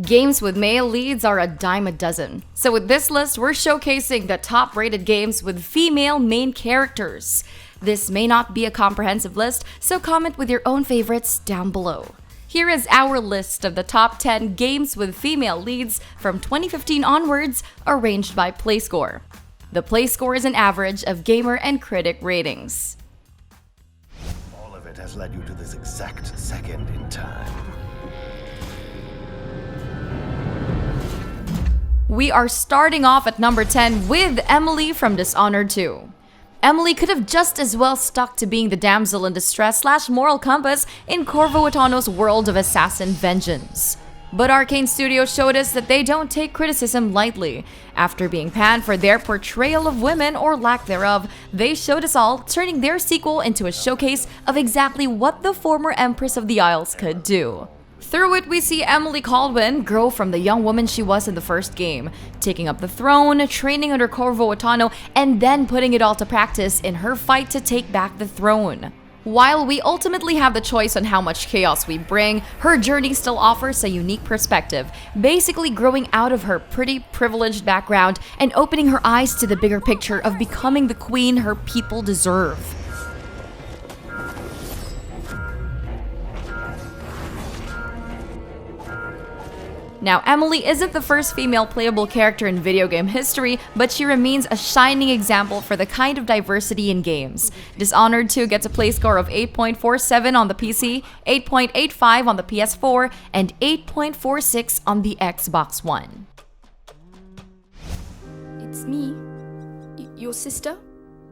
Games with male leads are a dime a dozen. So with this list, we're showcasing the top-rated games with female main characters. This may not be a comprehensive list, so comment with your own favorites down below. Here is our list of the top 10 games with female leads from 2015 onwards, arranged by PlayScore. The PlayScore is an average of gamer and critic ratings. All of it has led you to this exact second in time. We are starting off at number 10 with Emily from Dishonored 2. Emily could have just as well stuck to being the damsel in distress / moral compass in Corvo Attano's world of assassin vengeance. But Arcane Studios showed us that they don't take criticism lightly. After being panned for their portrayal of women or lack thereof, they showed us all, turning their sequel into a showcase of exactly what the former Empress of the Isles could do. Through it, we see Emily Kaldwin grow from the young woman she was in the first game, taking up the throne, training under Corvo Attano, and then putting it all to practice in her fight to take back the throne. While we ultimately have the choice on how much chaos we bring, her journey still offers a unique perspective, basically growing out of her pretty privileged background and opening her eyes to the bigger picture of becoming the queen her people deserve. Now, Emily isn't the first female playable character in video game history, but she remains a shining example for the kind of diversity in games. Dishonored 2 gets a play score of 8.47 on the PC, 8.85 on the PS4, and 8.46 on the Xbox One. It's me. Your sister?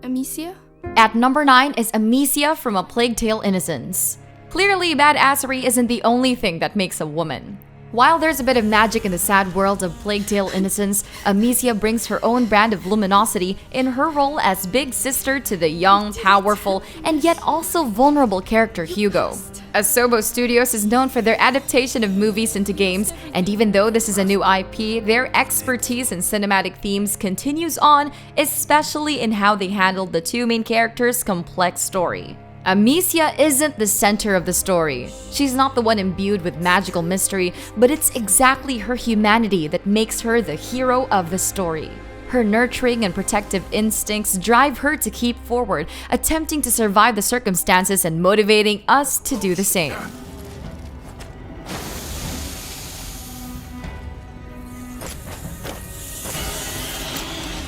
Amicia? At number 9 is Amicia from A Plague Tale: Innocence. Clearly, badassery isn't the only thing that makes a woman. While there's a bit of magic in the sad world of Plague Tale: Innocence, Amicia brings her own brand of luminosity in her role as big sister to the young, powerful, and yet also vulnerable character Hugo. Asobo Studios is known for their adaptation of movies into games, and even though this is a new IP, their expertise in cinematic themes continues on, especially in how they handled the two main characters' complex story. Amicia isn't the center of the story. She's not the one imbued with magical mystery, but it's exactly her humanity that makes her the hero of the story. Her nurturing and protective instincts drive her to keep forward, attempting to survive the circumstances and motivating us to do the same.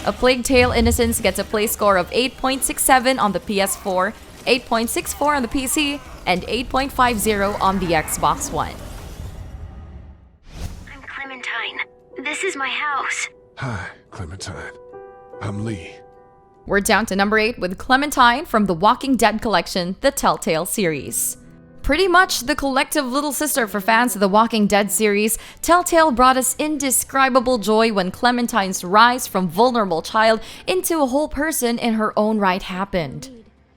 A Plague Tale: Innocence gets a play score of 8.67 on the PS4, 8.64 on the PC, and 8.50 on the Xbox One. I'm Clementine. This is my house. Hi, Clementine. I'm Lee. We're down to number 8 with Clementine from the Walking Dead collection, the Telltale series. Pretty much the collective little sister for fans of the Walking Dead series, Telltale brought us indescribable joy when Clementine's rise from vulnerable child into a whole person in her own right happened.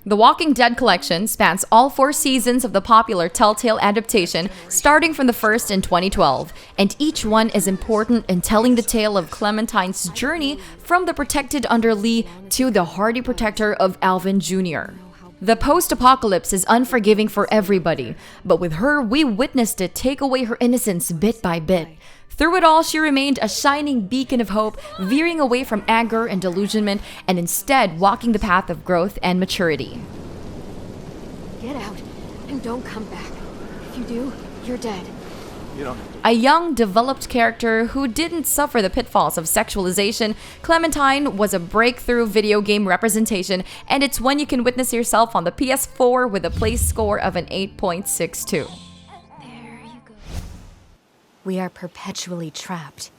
The Walking Dead collection spans all 4 seasons of the popular Telltale adaptation, starting from the first in 2012, and each one is important in telling the tale of Clementine's journey from the protected under Lee to the hardy protector of Alvin Jr. The post-apocalypse is unforgiving for everybody, but with her, we witnessed it take away her innocence bit by bit. Through it all, she remained a shining beacon of hope, veering away from anger and delusionment, and instead walking the path of growth and maturity. Get out and don't come back. If you do, you're dead. A young, developed character who didn't suffer the pitfalls of sexualization, Clementine was a breakthrough video game representation, and it's one you can witness yourself on the PS4 with a play score of an 8.62. We are perpetually trapped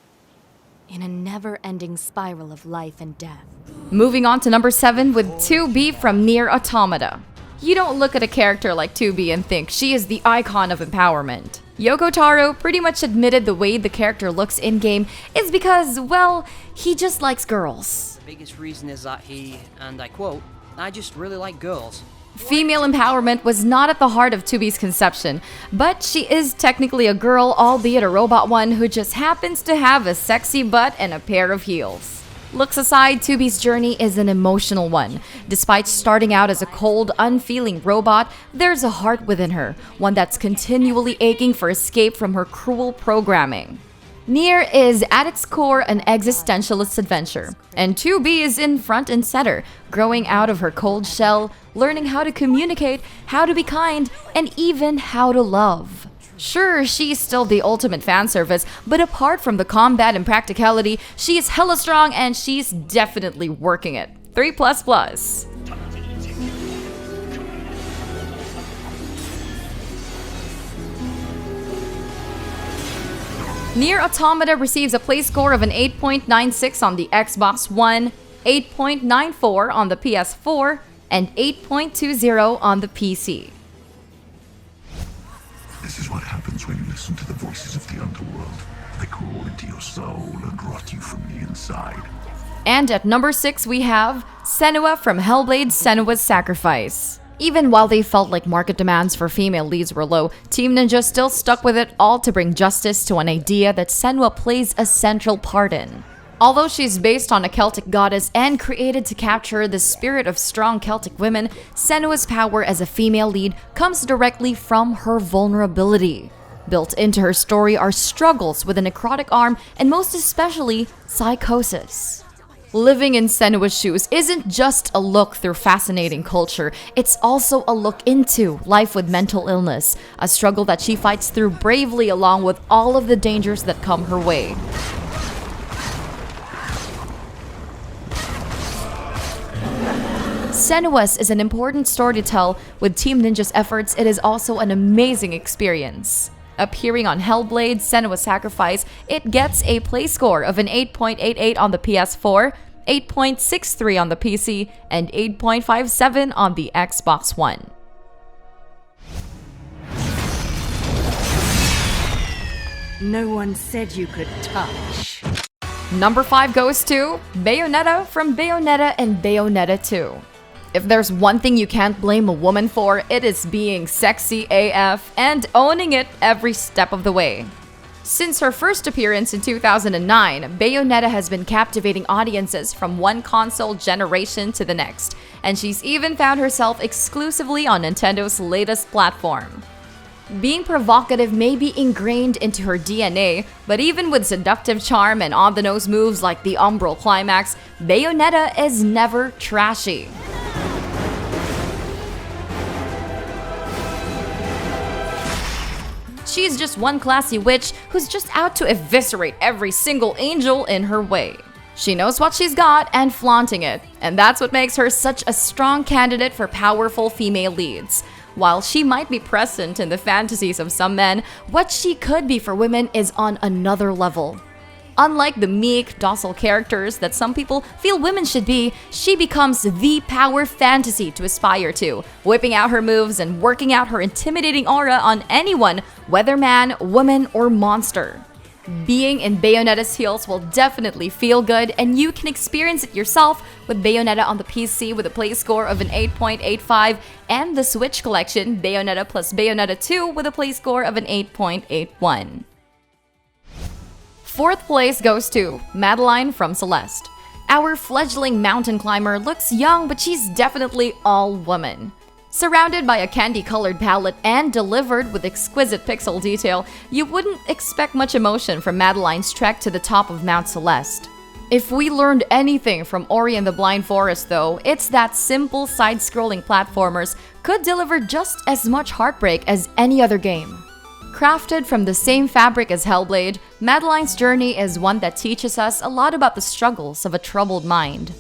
in a never-ending spiral of life and death. Moving on to number 7 with 2B from NieR Automata. You don't look at a character like 2B and think she is the icon of empowerment. Yoko Taro pretty much admitted the way the character looks in-game is because, well, he just likes girls. The biggest reason is that he, and I quote, "I just really like girls." Female empowerment was not at the heart of 2B's conception, but she is technically a girl, albeit a robot one, who just happens to have a sexy butt and a pair of heels. Looks aside, 2B's journey is an emotional one. Despite starting out as a cold, unfeeling robot, there's a heart within her, one that's continually aching for escape from her cruel programming. NieR is at its core an existentialist adventure, and 2B is in front and center, growing out of her cold shell, learning how to communicate, how to be kind, and even how to love. Sure, she's still the ultimate fan service, but apart from the combat and practicality, she is hella strong and she's definitely working it. 3++. NieR Automata receives a play score of an 8.96 on the Xbox One, 8.94 on the PS4, and 8.20 on the PC. This is what happens when you listen to the voices of the underworld. They crawl into your soul and rot you from the inside. And at number 6 we have Senua from Hellblade: Senua's Sacrifice. Even while they felt like market demands for female leads were low, Team Ninja still stuck with it all to bring justice to an idea that Senua plays a central part in. Although she's based on a Celtic goddess and created to capture the spirit of strong Celtic women, Senua's power as a female lead comes directly from her vulnerability. Built into her story are struggles with a necrotic arm and most especially psychosis. Living in Senua's shoes isn't just a look through fascinating culture, it's also a look into life with mental illness, a struggle that she fights through bravely along with all of the dangers that come her way. Senua's is an important story to tell. With Team Ninja's efforts, it is also an amazing experience. Appearing on Hellblade: Senua's Sacrifice, it gets a play score of an 8.88 on the PS4, 8.63 on the PC, and 8.57 on the Xbox One. No one said you could touch. Number 5 goes to Bayonetta from Bayonetta and Bayonetta 2. If there's one thing you can't blame a woman for, it is being sexy AF and owning it every step of the way. Since her first appearance in 2009, Bayonetta has been captivating audiences from one console generation to the next, and she's even found herself exclusively on Nintendo's latest platform. Being provocative may be ingrained into her DNA, but even with seductive charm and on-the-nose moves like the Umbran Climax, Bayonetta is never trashy. She's just one classy witch who's just out to eviscerate every single angel in her way. She knows what she's got and flaunting it, and that's what makes her such a strong candidate for powerful female leads. While she might be present in the fantasies of some men, what she could be for women is on another level. Unlike the meek, docile characters that some people feel women should be, she becomes the power fantasy to aspire to, whipping out her moves and working out her intimidating aura on anyone, whether man, woman, or monster. Being in Bayonetta's heels will definitely feel good, and you can experience it yourself with Bayonetta on the PC with a play score of an 8.85, and the Switch collection, Bayonetta plus Bayonetta 2 with a play score of an 8.81. Fourth place goes to Madeline from Celeste. Our fledgling mountain climber looks young, but she's definitely all woman. Surrounded by a candy-colored palette and delivered with exquisite pixel detail, you wouldn't expect much emotion from Madeline's trek to the top of Mount Celeste. If we learned anything from Ori and the Blind Forest though, it's that simple side-scrolling platformers could deliver just as much heartbreak as any other game. Crafted from the same fabric as Hellblade, Madeline's journey is one that teaches us a lot about the struggles of a troubled mind.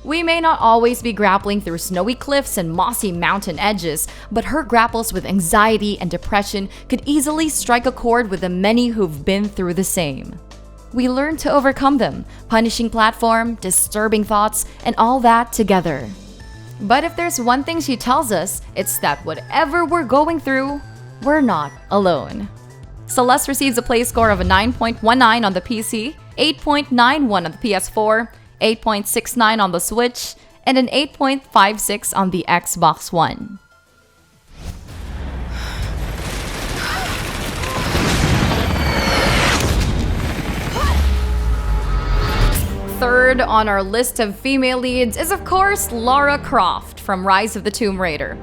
We may not always be grappling through snowy cliffs and mossy mountain edges, but her grapples with anxiety and depression could easily strike a chord with the many who've been through the same. We learn to overcome them, punishing platform, disturbing thoughts, and all that together. But if there's one thing she tells us, it's that whatever we're going through, we're not alone. Celeste receives a play score of a 9.19 on the PC, 8.91 on the PS4, 8.69 on the Switch, and an 8.56 on the Xbox One. Third third on our list of female leads is of course Lara Croft from Rise of the Tomb Raider.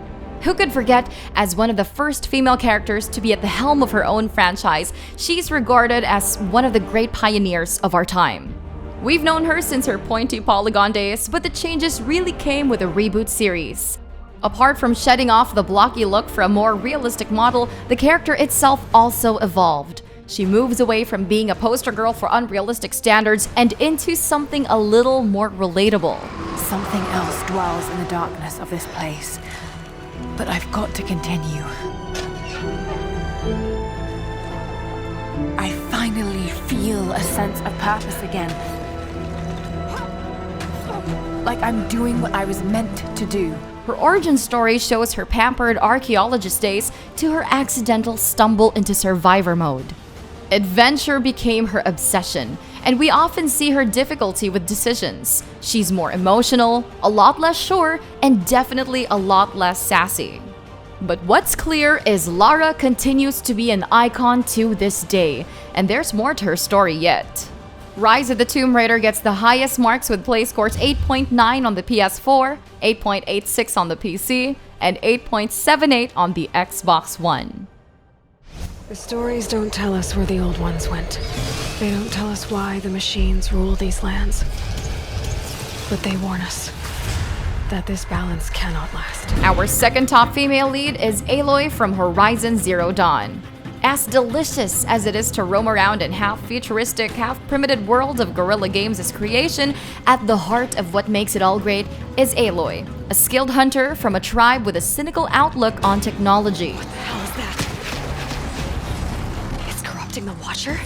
Who could forget, as one of the first female characters to be at the helm of her own franchise, she's regarded as one of the great pioneers of our time. We've known her since her pointy polygon days, but the changes really came with the reboot series. Apart from shedding off the blocky look for a more realistic model, the character itself also evolved. She moves away from being a poster girl for unrealistic standards and into something a little more relatable. Something else dwells in the darkness of this place. But I've got to continue. I finally feel a sense of purpose again. Like I'm doing what I was meant to do. Her origin story shows her pampered archaeologist days to her accidental stumble into survivor mode. Adventure became her obsession, and we often see her difficulty with decisions. She's more emotional, a lot less sure, and definitely a lot less sassy. But what's clear is Lara continues to be an icon to this day, and there's more to her story yet. Rise of the Tomb Raider gets the highest marks with play scores 8.9 on the PS4, 8.86 on the PC, and 8.78 on the Xbox One. The stories don't tell us where the old ones went. They don't tell us why the machines rule these lands. But they warn us that this balance cannot last. Our second top female lead is Aloy from Horizon Zero Dawn. As delicious as it is to roam around in half-futuristic, half-primitive world of Guerrilla Games' creation, at the heart of what makes it all great is Aloy, a skilled hunter from a tribe with a cynical outlook on technology. What the hell is that? It's corrupting the Watcher?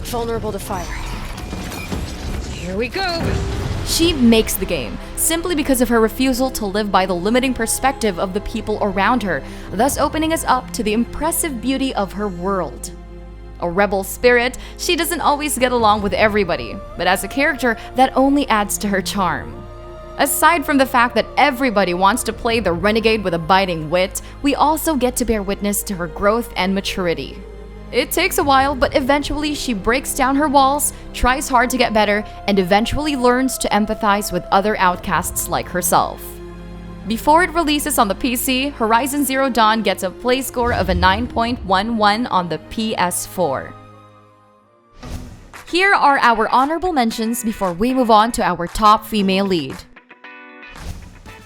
Vulnerable to fire. Here we go! She makes the game, simply because of her refusal to live by the limiting perspective of the people around her, thus opening us up to the impressive beauty of her world. A rebel spirit, she doesn't always get along with everybody, but as a character, that only adds to her charm. Aside from the fact that everybody wants to play the renegade with a biting wit, we also get to bear witness to her growth and maturity. It takes a while, but eventually she breaks down her walls, tries hard to get better, and eventually learns to empathize with other outcasts like herself. Before it releases on the PC, Horizon Zero Dawn gets a play score of a 9.11 on the PS4. Here are our honorable mentions before we move on to our top female lead.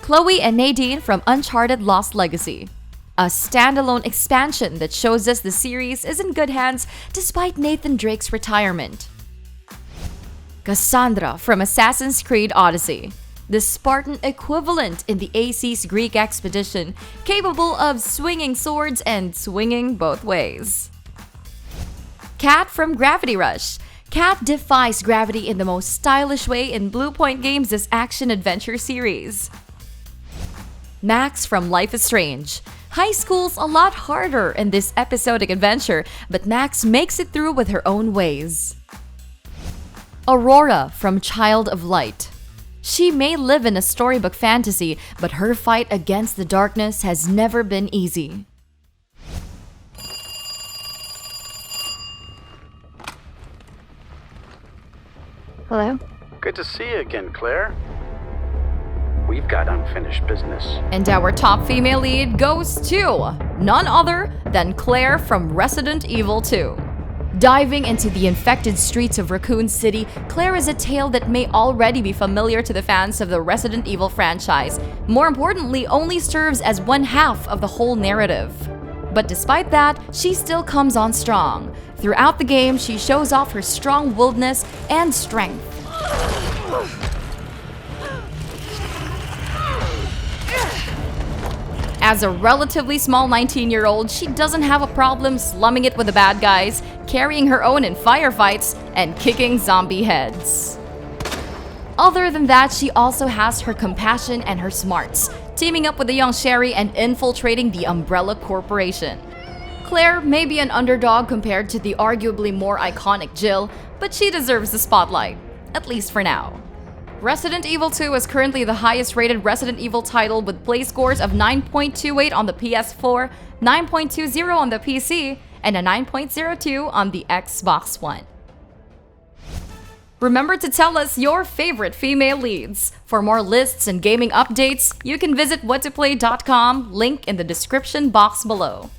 Chloe and Nadine from Uncharted Lost Legacy. A standalone expansion that shows us the series is in good hands despite Nathan Drake's retirement. Kassandra from Assassin's Creed Odyssey. The Spartan equivalent in the AC's Greek expedition, capable of swinging swords and swinging both ways. Kat from Gravity Rush. Kat defies gravity in the most stylish way in Blue Point Games' action-adventure series. Max from Life is Strange. High school's a lot harder in this episodic adventure, but Max makes it through with her own ways. Aurora from Child of Light. She may live in a storybook fantasy, but her fight against the darkness has never been easy. Hello? Good to see you again, Claire. We've got unfinished business. And our top female lead goes to none other than Claire from Resident Evil 2. Diving into the infected streets of Raccoon City, Claire is a tale that may already be familiar to the fans of the Resident Evil franchise. More importantly, only serves as one half of the whole narrative. But despite that, she still comes on strong. Throughout the game, she shows off her strong-willedness and strength. As a relatively small 19-year-old, she doesn't have a problem slumming it with the bad guys, carrying her own in firefights, and kicking zombie heads. Other than that, she also has her compassion and her smarts, teaming up with the young Sherry and infiltrating the Umbrella Corporation. Claire may be an underdog compared to the arguably more iconic Jill, but she deserves the spotlight, at least for now. Resident Evil 2 is currently the highest rated Resident Evil title with play scores of 9.28 on the PS4, 9.20 on the PC, and a 9.02 on the Xbox One. Remember to tell us your favorite female leads. For more lists and gaming updates, you can visit whattoplay.com, link in the description box below.